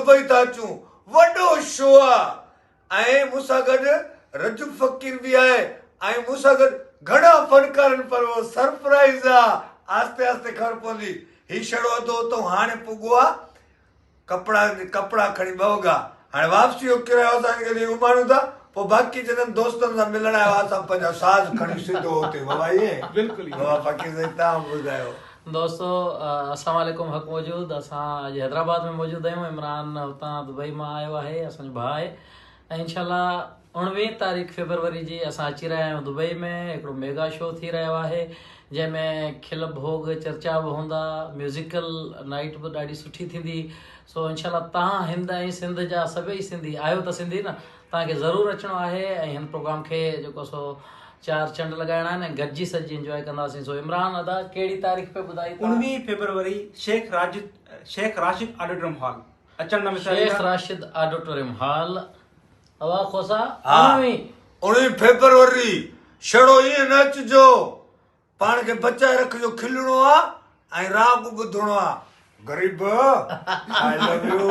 Dubai था अचूं, वॾो शो आहे ऐं मूंसां गॾु रजू फ़कीर बि आहे ऐं मूंसां गॾु घणा फनकार आहिनि, पर उहो सरप्राइज़ आहे, आस्ते आस्ते ख़बर पवंदी। ही छड़ो अधो तो हाणे पुॻो आहे, कपिड़ा खणी ॿ वॻा, हाणे वापसी जो किरायो असांखे कॾहिं घुमाइणो था, पोइ बाक़ी जॾहिं दोस्तनि सां मिलण आयो असां पंहिंजा साज़ खणी सिधो हुते बाबा ईअं बिल्कुलु बाबा फ़कीर साईं तव्हां ॿुधायो। दोस्तों अस्सलाम वालेकुम, हक़ मौजूद। असां अॼु हैदराबाद में मौजूदु आहियूं। इमरान हुतां दुबई मां आयो आहे, असांजो भाउ आहे ऐं इंशाल्लाह 19 तारीख़ फेबरवरी जी असां अची रहिया आहियूं दुबई में। हिकिड़ो मेगा शो थी रहियो आहे जंहिंमें खिल भोग चर्चा बि हूंदा, म्यूज़िकल नाइट बि ॾाढी सुठी थींदी। सो इंशाल्लाह तव्हां हिंद ऐं सिंध जा सभई सिंधी आहियो त सिंधी न, तव्हांखे ज़रूरु अचिणो आहे ऐं हिन प्रोग्राम खे जेको सो 4 चंड लॻाइणा आहिनि ऐं गॾिजी सॼी इंजॉय कंदासीं। सो इमरान अदा कहिड़ी तारीख़ पे ॿुधाई? 19 फरवरी शेख राशिद ऑडिटोरियम हॉल। अचण में शेख राशिद ऑडिटोरियम हॉल। अवा खोसा 19 फरवरी छड़ो ईअं न अचिजो, पाण खे बचाए रखिजो, खिलणो आहे ऐं राग ॿुधणो आहे। गरीब आई लव यू।